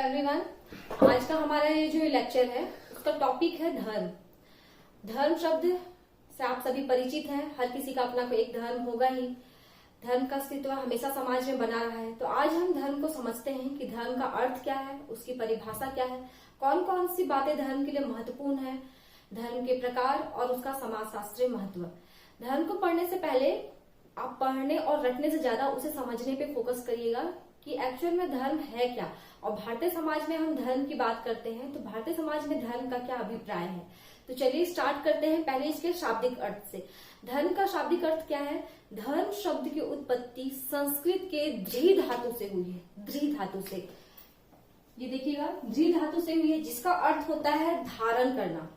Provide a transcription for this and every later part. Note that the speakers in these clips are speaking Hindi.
एवरीवन, आज का हमारा ये जो लेक्चर है उसका टॉपिक है धर्म। धर्म शब्द से आप सभी परिचित हैं। हर किसी का अपना कोई एक धर्म होगा ही। धर्म का अस्तित्व हमेशा समाज में बना रहा है। तो आज हम धर्म को समझते हैं कि धर्म का अर्थ क्या है, उसकी परिभाषा क्या है, कौन कौन सी बातें धर्म के लिए महत्वपूर्ण है, धर्म के प्रकार और उसका समाजशास्त्रीय महत्व। धर्म को पढ़ने से पहले आप पढ़ने और रटने से ज्यादा उसे समझने पे फोकस करिएगा कि एक्चुअल में धर्म है क्या। और भारतीय समाज में हम धर्म की बात करते हैं तो भारतीय समाज में धर्म का क्या अभिप्राय है। तो चलिए स्टार्ट करते हैं पहले इसके शाब्दिक अर्थ से। धर्म का शाब्दिक अर्थ क्या है? धर्म शब्द की उत्पत्ति संस्कृत के धृ धातु से हुई है। धृ धातु से, ये देखिएगा, धृ धातु से हुई है, जिसका अर्थ होता है धारण करना।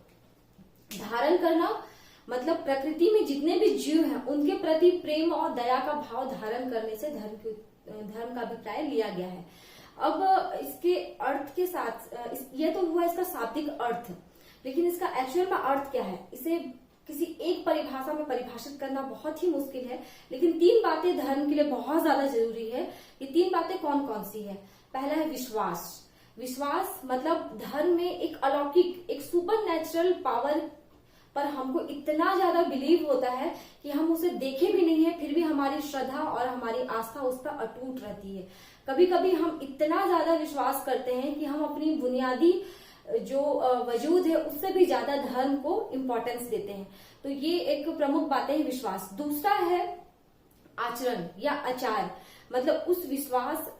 धारण करना मतलब प्रकृति में जितने भी जीव हैं उनके प्रति प्रेम और दया का भाव धारण करने से धर्म का अभिप्राय लिया गया है। अब इसके अर्थ के साथ यह तो हुआ इसका शाब्दिक अर्थ, लेकिन इसका एक्चुअल में अर्थ क्या है इसे किसी एक परिभाषा में परिभाषित करना बहुत ही मुश्किल है। लेकिन तीन बातें धर्म के लिए बहुत ज्यादा जरूरी है। ये तीन बातें कौन कौन सी है? पहला है विश्वास। विश्वास मतलब धर्म में एक अलौकिक, एक सुपर नेचुरल पावर पर हमको इतना ज्यादा बिलीव होता है कि हम उसे देखे भी नहीं है, फिर भी हमारी श्रद्धा और हमारी आस्था उस पर अटूट रहती है। कभी कभी हम इतना ज्यादा विश्वास करते हैं कि हम अपनी बुनियादी जो वजूद है उससे भी ज्यादा धर्म को इम्पोर्टेंस देते हैं। तो ये एक प्रमुख बात है विश्वास। दूसरा है आचरण या आचार, मतलब उस विश्वास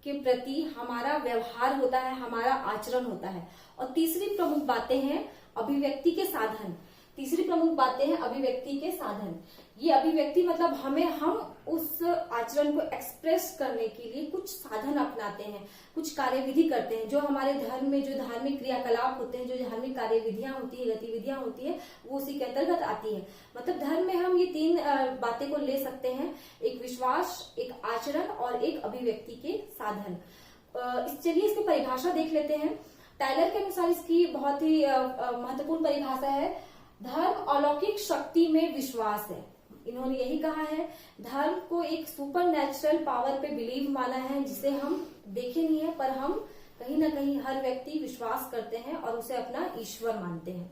के प्रति हमारा व्यवहार होता है, हमारा आचरण होता है। और तीसरी प्रमुख बातें हैं अभिव्यक्ति के साधन। तीसरी प्रमुख बातें हैं अभिव्यक्ति के साधन। ये अभिव्यक्ति मतलब हम उस आचरण को एक्सप्रेस करने के लिए कुछ साधन अपनाते हैं, कुछ कार्यविधि करते हैं। जो हमारे धर्म में जो धार्मिक क्रियाकलाप होते हैं, जो धार्मिक कार्यविधियां होती है, गतिविधियां होती है, वो उसी के अंतर्गत आती है। मतलब धर्म में हम ये तीन बातें को ले सकते हैं, एक विश्वास, एक आचरण और एक अभिव्यक्ति के साधन। चलिए इसकी परिभाषा देख लेते हैं। टाइलर के अनुसार इसकी बहुत ही महत्वपूर्ण परिभाषा है, धर्म अलौकिक शक्ति में विश्वास है। इन्होंने यही कहा है, धर्म को एक सुपर नेचुरल पावर पे बिलीव माना है, जिसे हम देखे नहीं है पर हम कहीं ना कहीं हर व्यक्ति विश्वास करते हैं और उसे अपना ईश्वर मानते हैं।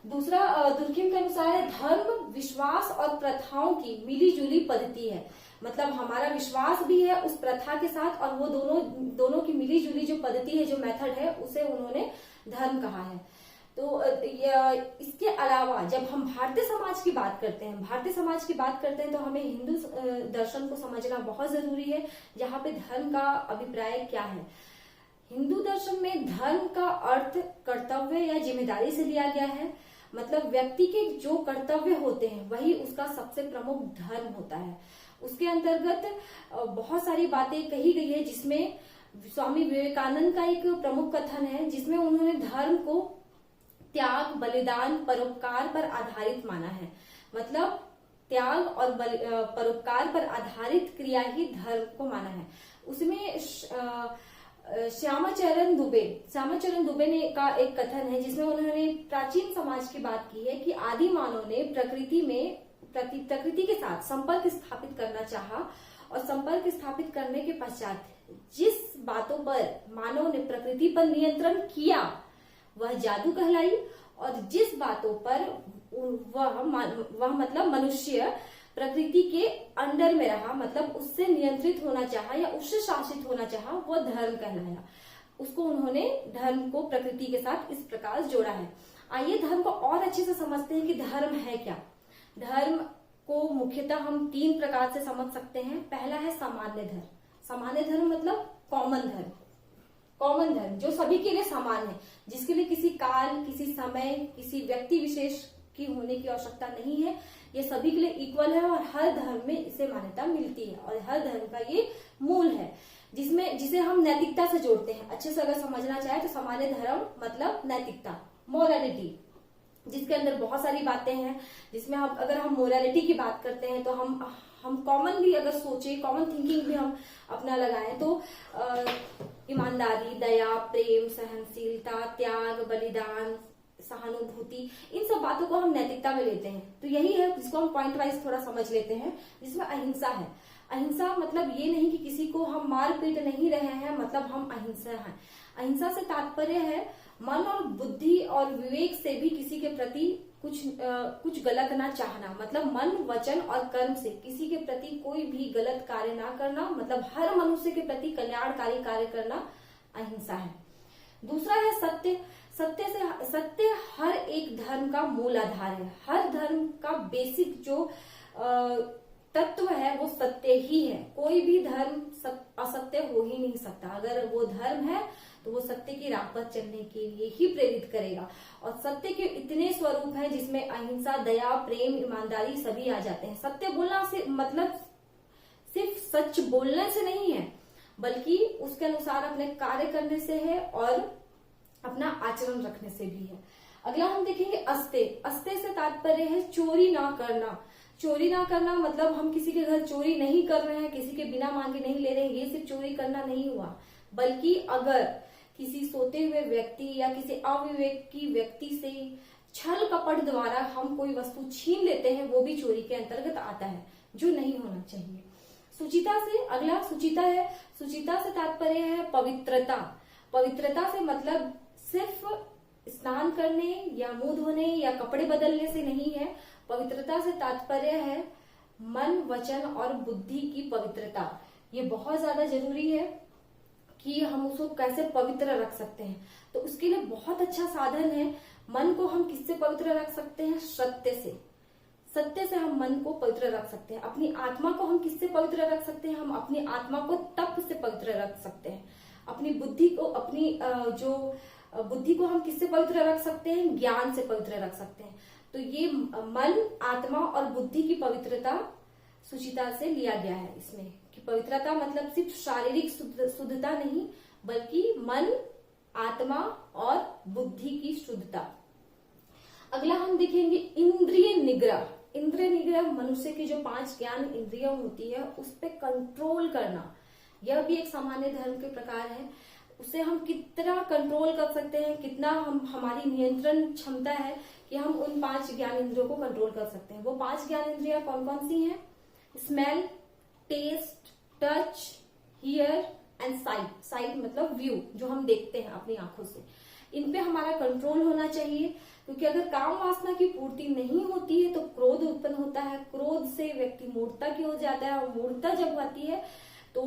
दूसरा दुर्खिम के अनुसार है, धर्म विश्वास और प्रथाओं की मिली जुली पद्धति है। मतलब हमारा विश्वास भी है उस प्रथा के साथ और वो दोनों की मिली जुली जो पद्धति है, जो मेथड है, उसे उन्होंने धर्म कहा है। तो इसके अलावा जब हम भारतीय समाज की बात करते हैं तो हमें हिंदू दर्शन को समझना बहुत जरूरी है, जहाँ पे धर्म का अभिप्राय क्या है। हिंदू दर्शन में धर्म का अर्थ कर्तव्य या जिम्मेदारी से लिया गया है। मतलब व्यक्ति के जो कर्तव्य होते हैं वही उसका सबसे प्रमुख धर्म होता है। उसके अंतर्गत बहुत सारी बातें कही गई है, जिसमें स्वामी विवेकानंद का एक प्रमुख कथन है, जिसमें उन्होंने धर्म को त्याग, बलिदान, परोपकार पर आधारित माना है। मतलब त्याग और परोपकार पर आधारित क्रिया ही धर्म को माना है। उसमें श्यामाचरण दुबे ने का एक कथन है, जिसमें उन्होंने प्राचीन समाज की बात की है कि आदि मानव ने प्रकृति के साथ संपर्क स्थापित करना चाहा और संपर्क स्थापित करने के पश्चात जिस बातों पर मानव ने प्रकृति पर नियंत्रण किया वह जादू कहलाई, और जिस बातों पर वह मतलब मनुष्य प्रकृति के अंडर में रहा, मतलब उससे नियंत्रित होना चाहा या उससे शासित होना चाहा, वह धर्म कहलाया। उसको उन्होंने धर्म को प्रकृति के साथ इस प्रकार जोड़ा है। आइए धर्म को और अच्छे से समझते हैं कि धर्म है क्या। धर्म को मुख्यतः हम तीन प्रकार से समझ सकते हैं। पहला है सामान्य धर्म। सामान्य धर्म मतलब कॉमन धर्म जो सभी के लिए समान है, जिसके लिए किसी काल, किसी समय, किसी व्यक्ति विशेष की होने की आवश्यकता नहीं है। ये सभी के लिए इक्वल है और हर धर्म में इसे मान्यता मिलती है और हर धर्म का ये मूल है, जिसे हम नैतिकता से जोड़ते हैं। अच्छे से अगर समझना चाहे तो सामान्य धर्म मतलब नैतिकता, मोरालिटी, जिसके अंदर बहुत सारी बातें हैं। जिसमें अगर हम मोरालिटी की बात करते हैं तो हम कॉमन भी अगर सोचे, कॉमन थिंकिंग भी हम अपना लगाएं तो ईमानदारी, दया, प्रेम, सहनशीलता, त्याग, बलिदान, सहानुभूति, इन सब बातों को हम नैतिकता में लेते हैं। तो यही है जिसको हम पॉइंट वाइज थोड़ा समझ लेते हैं। जिसमें अहिंसा है। अहिंसा मतलब ये नहीं कि किसी को हम मार पीट नहीं रहे हैं, मतलब हम अहिंसा हैं। अहिंसा से तात्पर्य है मन और बुद्धि और विवेक से भी किसी के प्रति कुछ गलत ना चाहना, मतलब मन, वचन और कर्म से किसी के प्रति कोई भी गलत कार्य ना करना, मतलब हर मनुष्य के प्रति कल्याणकारी कार्य करना अहिंसा है। दूसरा है सत्य। सत्य हर एक धर्म का मूल आधार है। हर धर्म का बेसिक जो तत्व है वो सत्य ही है। कोई भी धर्म असत्य हो ही नहीं सकता। अगर वो धर्म है तो वो सत्य की राह पर चलने के लिए ही प्रेरित करेगा। और सत्य के इतने स्वरूप हैं जिसमें अहिंसा, दया, प्रेम, ईमानदारी सभी आ जाते हैं। सत्य बोलना से मतलब सिर्फ सच बोलने से नहीं है, बल्कि उसके अनुसार अपने कार्य करने से है और अपना आचरण रखने से भी है। अगला हम देखेंगे अस्ते। अस्ते से तात्पर्य है चोरी ना करना। चोरी ना करना मतलब हम किसी के घर चोरी नहीं कर रहे हैं, किसी के बिना मांगे नहीं ले रहे हैं, ये सिर्फ चोरी करना नहीं हुआ, बल्कि अगर किसी सोते हुए व्यक्ति या किसी अविवेकी व्यक्ति से छल कपट द्वारा हम कोई वस्तु छीन लेते हैं, वो भी चोरी के अंतर्गत आता है, जो नहीं होना चाहिए। सुचिता से अगला सुचिता है। सुचिता से तात्पर्य है पवित्रता। पवित्रता से मतलब सिर्फ स्नान करने या मुंह धोने या कपड़े बदलने से नहीं है। पवित्रता से तात्पर्य है मन, वचन और बुद्धि की पवित्रता। ये बहुत ज्यादा जरूरी है कि हम उसको कैसे पवित्र रख सकते हैं। तो उसके लिए बहुत अच्छा साधन है। मन को हम किससे पवित्र रख सकते हैं? सत्य से। सत्य से हम मन को पवित्र रख सकते हैं। अपनी आत्मा को हम किससे पवित्र रख सकते हैं? हम अपनी आत्मा को तप से पवित्र रख सकते हैं। अपनी बुद्धि को बुद्धि को हम किससे पवित्र रख सकते हैं? ज्ञान से पवित्र रख सकते हैं। तो ये मन, आत्मा और बुद्धि की पवित्रता सुचिता से लिया गया है इसमें, कि पवित्रता मतलब सिर्फ शारीरिक शुद्धता नहीं, बल्कि मन, आत्मा और बुद्धि की शुद्धता। अगला हम देखेंगे इंद्रिय निग्रह। इंद्रिय निग्रह मनुष्य की जो 5 ज्ञान इंद्रियां होती है उस पर कंट्रोल करना। यह भी एक सामान्य धर्म के प्रकार है। उसे हम कितना कंट्रोल कर सकते हैं, कितना हमारी नियंत्रण क्षमता है कि हम उन 5 ज्ञान इंद्रियों को कंट्रोल कर सकते हैं। वो 5 ज्ञान इंद्रियां कौन कौन सी हैं? Smell, taste, touch, hear and sight. Sight मतलब व्यू, जो हम देखते हैं अपनी आंखों से। इन पे हमारा कंट्रोल होना चाहिए, क्योंकि अगर काम वासना की पूर्ति नहीं होती है तो क्रोध उत्पन्न होता है। क्रोध से व्यक्ति मूर्खता की हो जाता है, और मूर्खता जब आती है तो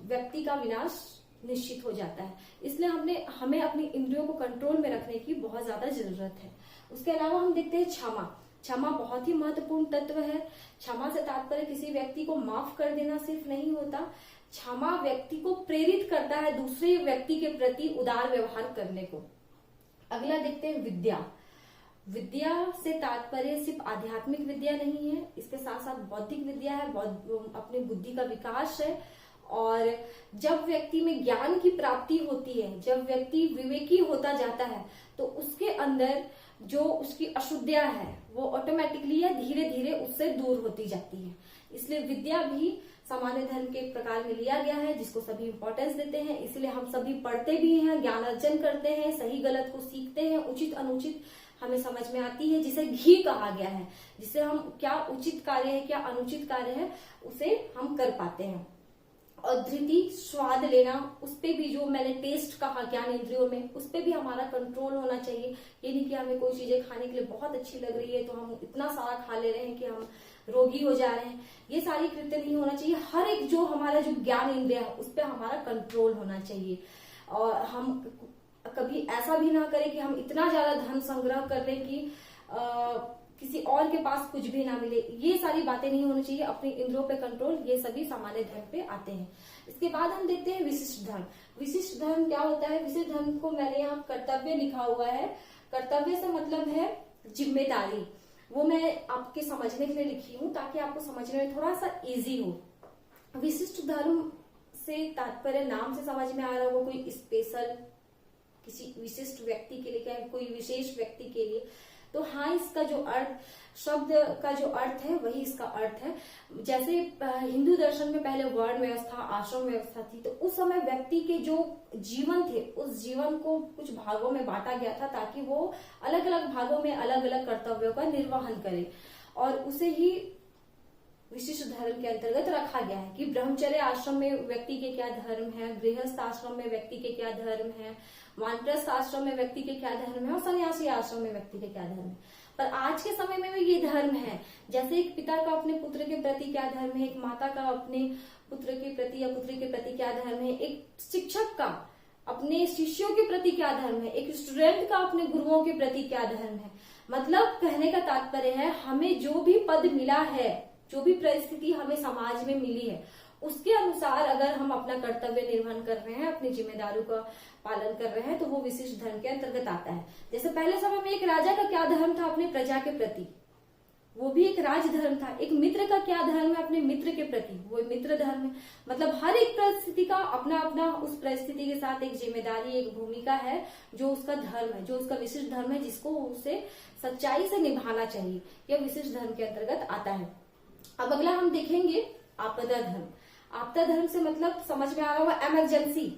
व्यक्ति का विनाश निश्चित हो जाता है। इसलिए हमें अपनी इंद्रियों को कंट्रोल में रखने की बहुत ज्यादा जरूरत है। उसके अलावा हम देखते हैं क्षमा। क्षमा बहुत ही महत्वपूर्ण तत्व है। क्षमा से तात्पर्य किसी व्यक्ति को माफ कर देना सिर्फ नहीं होता, क्षमा व्यक्ति को प्रेरित करता है दूसरे व्यक्ति के प्रति उदार व्यवहार करने को। अगला देखते हैं विद्या। विद्या से तात्पर्य सिर्फ आध्यात्मिक विद्या नहीं है, इसके साथ साथ बौद्धिक विद्या है, अपनी बुद्धि का विकास है। और जब व्यक्ति में ज्ञान की प्राप्ति होती है, जब व्यक्ति विवेकी होता जाता है, तो उसके अंदर जो उसकी अशुद्धियां है वो ऑटोमेटिकली या धीरे धीरे उससे दूर होती जाती है। इसलिए विद्या भी सामान्य धर्म के प्रकार में लिया गया है, जिसको सभी इंपॉर्टेंस देते हैं। इसलिए हम सभी पढ़ते भी हैं, ज्ञान अर्जन करते हैं, सही गलत को सीखते हैं, उचित अनुचित हमें समझ में आती है, जिसे घी कहा गया है, जिसे हम क्या उचित कार्य है क्या अनुचित कार्य है उसे हम कर पाते हैं। और धृति, स्वाद लेना, उस पे भी जो मैंने टेस्ट कहा ज्ञान इंद्रियों में, उस पे भी हमारा कंट्रोल होना चाहिए। ये नहीं कि हमें कोई चीजें खाने के लिए बहुत अच्छी लग रही है तो हम इतना सारा खा ले रहे हैं कि हम रोगी हो जा रहे हैं। ये सारी कृत्य नहीं होना चाहिए। हर एक जो हमारा जो ज्ञान इंद्रिय है उस पर हमारा कंट्रोल होना चाहिए। और हम कभी ऐसा भी ना करें कि हम इतना ज्यादा धन संग्रह कर लें कि किसी और के पास कुछ भी ना मिले। ये सारी बातें नहीं होनी चाहिए। अपनी इंद्रियों पे कंट्रोल, ये सभी सामान्य धर्म पे आते हैं। इसके बाद हम देखते हैं विशिष्ट धर्म। विशिष्ट धर्म क्या होता है? विशिष्ट धर्म को मैंने यहाँ कर्तव्य लिखा हुआ है। कर्तव्य से मतलब है जिम्मेदारी। वो मैं आपके समझने के लिए लिखी हूँ ताकि आपको समझने में थोड़ा सा इजी हो। विशिष्ट धर्म से तात्पर्य नाम से समझ में आ रहा होगा, कोई स्पेशल किसी विशिष्ट व्यक्ति के लिए, क्या कोई विशेष व्यक्ति के लिए। तो हाँ, इसका जो अर्थ, शब्द का जो अर्थ है वही इसका अर्थ है। जैसे हिंदू दर्शन में पहले वर्ण व्यवस्था, आश्रम व्यवस्था थी, तो उस समय व्यक्ति के जो जीवन थे उस जीवन को कुछ भागों में बांटा गया था ताकि वो अलग अलग भागों में अलग अलग कर्तव्यों का निर्वहन करे और उसे ही विशिष्ट धर्म के अंतर्गत रखा गया है कि ब्रह्मचर्य आश्रम में व्यक्ति के क्या धर्म है, गृहस्थ आश्रम में व्यक्ति के क्या धर्म है, वानप्रस्थ आश्रम में व्यक्ति के क्या धर्म है और सन्यासी आश्रम में व्यक्ति के क्या धर्म है। पर आज के समय में भी ये धर्म है। जैसे एक पिता का अपने पुत्र के प्रति क्या धर्म है, एक माता का अपने पुत्र के प्रति या पुत्री के प्रति क्या धर्म है, एक शिक्षक का अपने शिष्यों के प्रति क्या धर्म है, एक स्टूडेंट का अपने गुरुओं के प्रति क्या धर्म है। मतलब कहने का तात्पर्य है, हमें जो भी पद मिला है, जो भी परिस्थिति हमें समाज में मिली है, उसके अनुसार अगर हम अपना कर्तव्य निर्वहन कर रहे हैं, अपनी जिम्मेदारियों का पालन कर रहे हैं, तो वो विशिष्ट धर्म के अंतर्गत आता है। जैसे पहले समय में एक राजा का क्या धर्म था अपने प्रजा के प्रति, वो भी एक राजधर्म था। एक मित्र का क्या धर्म है अपने मित्र के प्रति, वो मित्र धर्म है। मतलब हर एक परिस्थिति का अपना अपना उस परिस्थिति के साथ एक जिम्मेदारी, एक भूमिका है, जो उसका धर्म है, जो उसका विशिष्ट धर्म है, जिसको उसे सच्चाई से निभाना चाहिए। यह विशिष्ट धर्म के अंतर्गत आता है। अब अगला हम देखेंगे आपदा धर्म। आपदा धर्म से मतलब समझ में आ रहा होगा इमरजेंसी,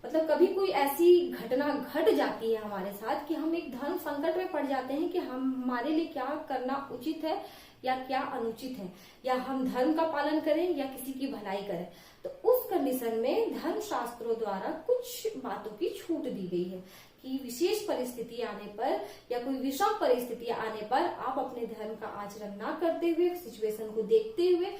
मतलब कभी कोई ऐसी घटना घट जाती है हमारे साथ कि हम एक धर्म संकट में पड़ जाते हैं कि हमारे लिए क्या करना उचित है या क्या अनुचित है, या हम धर्म का पालन करें या किसी की भलाई करें। तो उस कंडीशन में धर्म शास्त्रों द्वारा कुछ बातों की छूट दी गई है कि विशेष परिस्थिति आने पर या कोई विषम परिस्थिति आने पर आप अपने धर्म का आचरण ना करते हुए, सिचुएशन को देखते हुए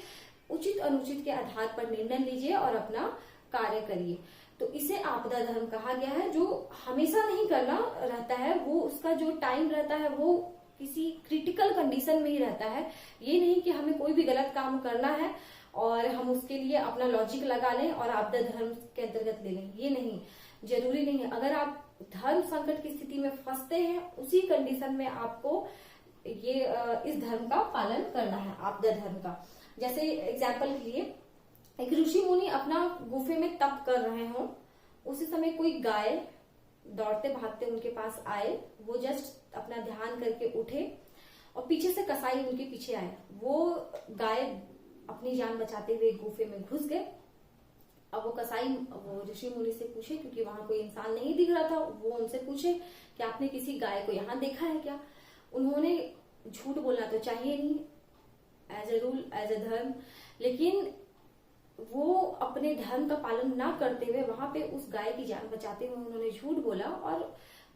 उचित अनुचित के आधार पर निर्णय लीजिए और अपना कार्य करिए। तो इसे आपदा धर्म कहा गया है, जो हमेशा नहीं करना रहता है, वो उसका जो टाइम रहता है वो किसी क्रिटिकल कंडीशन में ही रहता है। ये नहीं कि हमें कोई भी गलत काम करना है और हम उसके लिए अपना लॉजिक लगा लें और आपदा धर्म के अंतर्गत ले लें, ये नहीं, जरूरी नहीं है। अगर आप धर्म संकट की स्थिति में फंसते हैं, उसी कंडीशन में आपको ये इस धर्म का पालन करना है, आपदा धर्म का। जैसे एग्जाम्पल के लिए एक ऋषि मुनि अपना गुफे में तप कर रहे हों, उसी समय कोई गाय दौड़ते भागते उनके पास आए, वो जस्ट अपना ध्यान करके उठे और पीछे से कसाई उनके पीछे आए। वो गाय अपनी जान बचाते हुए गुफे में घुस गए। अब वो कसाई वो ऋषि मुनि से पूछे, क्योंकि वहां कोई इंसान नहीं दिख रहा था, वो उनसे पूछे कि आपने किसी गाय को यहाँ देखा है क्या। उन्होंने झूठ बोलना तो चाहिए नहीं, as a rule, as a dharma, लेकिन वो अपने धर्म का पालन ना करते हुए वहां पे उस गाय की जान बचाते हुए उन्होंने झूठ बोला और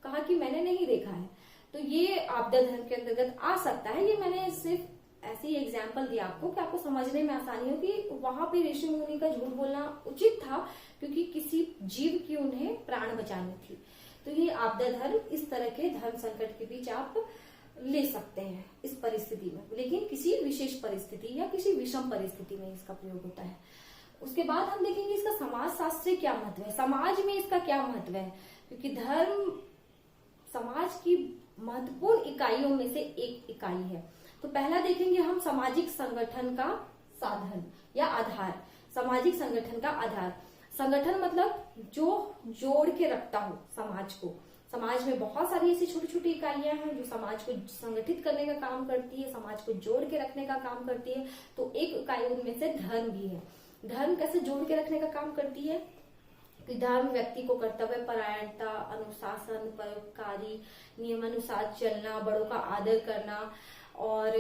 कहा कि मैंने नहीं देखा है। तो ये आपदा धर्म के अंतर्गत आ सकता है। ये मैंने सिर्फ ऐसी एग्जाम्पल दिया आपको कि आपको समझने में आसानी हो कि वहां पे ऋषि मुनि का झूठ बोलना उचित था, क्योंकि किसी जीव की उन्हें प्राण बचानी थी। तो ये आपदा धर्म इस तरह के धर्म संकट के बीच आप ले सकते हैं इस परिस्थिति में, लेकिन किसी विशेष परिस्थिति या किसी विषम परिस्थिति में इसका प्रयोग होता है। उसके बाद हम देखेंगे इसका समाज शास्त्र से क्या महत्व है, समाज में इसका क्या महत्व है, क्योंकि धर्म समाज की महत्वपूर्ण इकाइयों में से एक इकाई है। तो पहला देखेंगे हम सामाजिक संगठन का साधन या आधार। सामाजिक संगठन का आधार, संगठन मतलब जो जोड़ के रखता हो समाज को। समाज में बहुत सारी ऐसी छोटी छोटी इकाइयां हैं जो समाज को संगठित करने का काम करती है, समाज को जोड़ के रखने का काम करती है। तो एक इकाई उनमें से धर्म भी है। धर्म कैसे जोड़ के रखने का काम करती है कि धर्म व्यक्ति को कर्तव्य परायणता, अनुशासन, परोपकारी, नियमानुसार चलना, बड़ों का आदर करना और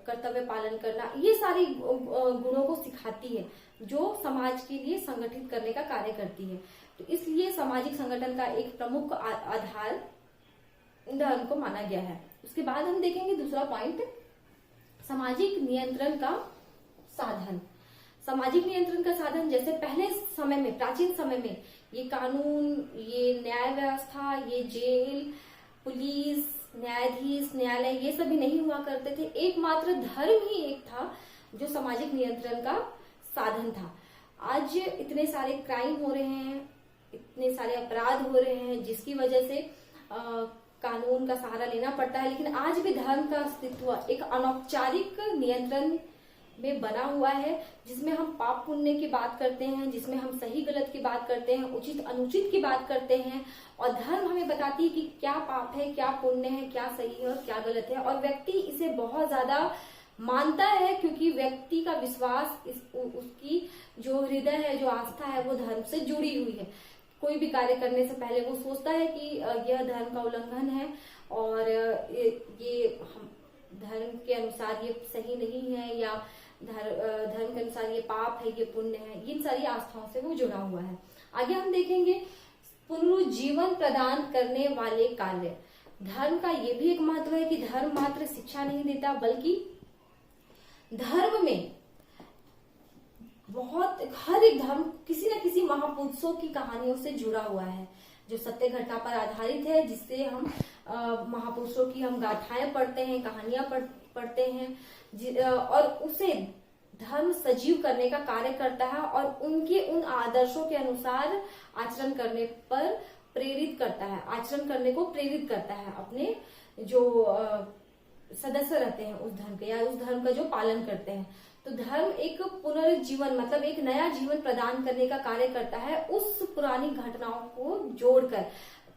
कर्तव्य पालन करना, ये सारी गुणों को सिखाती है जो समाज के लिए संगठित करने का कार्य करती है। तो इसलिए सामाजिक संगठन का एक प्रमुख आधार धर्म को माना गया है। उसके बाद हम देखेंगे दूसरा पॉइंट, सामाजिक नियंत्रण का साधन। सामाजिक नियंत्रण का साधन, जैसे पहले समय में, प्राचीन समय में ये कानून, ये न्याय व्यवस्था, ये जेल, पुलिस, न्यायाधीश, न्यायालय, ये सभी नहीं हुआ करते थे। एकमात्र धर्म ही एक था जो सामाजिक नियंत्रण का साधन था। आज इतने सारे क्राइम हो रहे हैं, इतने सारे अपराध हो रहे हैं, जिसकी वजह से कानून का सहारा लेना पड़ता है, लेकिन आज भी धर्म का अस्तित्व एक अनौपचारिक नियंत्रण में बना हुआ है, जिसमें हम पाप पुण्य की बात करते हैं, जिसमें हम सही गलत की बात करते हैं, उचित अनुचित की बात करते हैं। और धर्म हमें बताती है कि क्या पाप है, क्या पुण्य है, क्या सही है और क्या गलत है। और व्यक्ति इसे बहुत ज्यादा मानता है, क्योंकि व्यक्ति का विश्वास, उसकी जो हृदय है, जो आस्था है, वो धर्म से जुड़ी हुई है। कोई भी कार्य करने से पहले वो सोचता है कि यह धर्म का उल्लंघन है और ये धर्म के अनुसार ये सही नहीं है, या धर्म के अनुसार ये पाप है, ये पुण्य है, इन सारी आस्थाओं से वो जुड़ा हुआ है। आगे हम देखेंगे पुनरुज्जीवन प्रदान करने वाले कार्य। धर्म का ये भी एक महत्व है कि धर्म मात्र शिक्षा नहीं देता, बल्कि धर्म में हर एक धर्म किसी न किसी महापुरुषों की कहानियों से जुड़ा हुआ है, जो सत्य घटना पर आधारित है, जिससे हम महापुरुषों की हम गाथाएं पढ़ते हैं, कहानियां पढ़ते हैं, और उसे धर्म सजीव करने का कार्य करता है और उनके उन आदर्शों के अनुसार आचरण करने पर प्रेरित करता है, आचरण करने को प्रेरित करता है अपने जो सदस्य रहते हैं उस धर्म के, या उस धर्म का जो पालन करते हैं। तो धर्म एक पुनर्जीवन मतलब एक नया जीवन प्रदान करने का कार्य करता है, उस पुरानी घटनाओं को जोड़कर।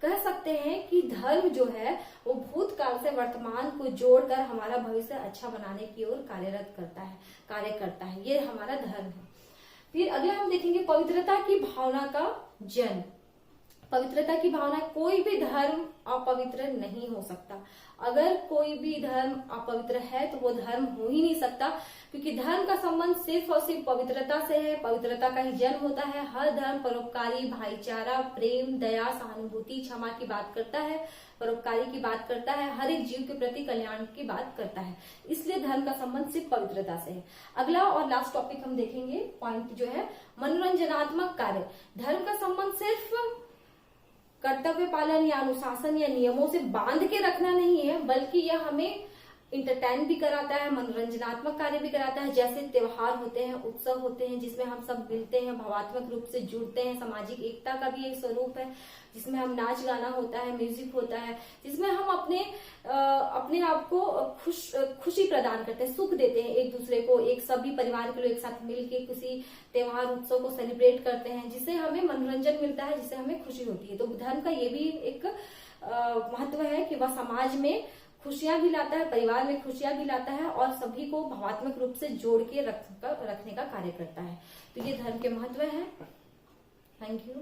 कह सकते हैं कि धर्म जो है वो भूतकाल से वर्तमान को जोड़कर हमारा भविष्य अच्छा बनाने की ओर कार्य करता है। ये हमारा धर्म है। फिर अगला हम देखेंगे पवित्रता की भावना का जन्म। पवित्रता की भावना, कोई भी धर्म अपवित्र नहीं हो सकता। अगर कोई भी धर्म अपवित्र है तो वो धर्म हो ही नहीं सकता, क्योंकि धर्म का संबंध सिर्फ और सिर्फ पवित्रता से है। पवित्रता का ही जन्म होता है। हर धर्म परोपकारी, भाईचारा, प्रेम, दया, सहानुभूति, क्षमा की बात करता है, परोपकारी की बात करता है, हर एक जीव के प्रति कल्याण की बात करता है। इसलिए धर्म का संबंध सिर्फ पवित्रता से है। अगला और लास्ट टॉपिक हम देखेंगे, पॉइंट जो है मनोरंजनात्मक कार्य। धर्म का संबंध सिर्फ कर्तव्य पालन या अनुशासन या नियमों से बांध के रखना नहीं है, बल्कि यह हमें इंटरटेन भी कराता है, मनोरंजनात्मक कार्य भी कराता है। जैसे त्योहार होते हैं, उत्सव होते हैं, जिसमें हम सब मिलते हैं, भावात्मक रूप से जुड़ते हैं। सामाजिक एकता का भी एक स्वरूप है, जिसमें हम नाच गाना होता है, म्यूजिक होता है, जिसमें हम अपने आप को खुशी प्रदान करते हैं, सुख देते हैं एक दूसरे को, एक सभी परिवार के लोग एक साथ मिलकर किसी त्योहार उत्सव को सेलिब्रेट करते हैं, जिससे हमें मनोरंजन मिलता है, जिससे हमें खुशी होती है। तो धर्म का ये भी एक महत्व है कि वह समाज में खुशियां भी लाता है, परिवार में खुशियां भी लाता है और सभी को भावात्मक रूप से जोड़ के रखने का कार्य करता है। तो ये धर्म के महत्व है। Thank you.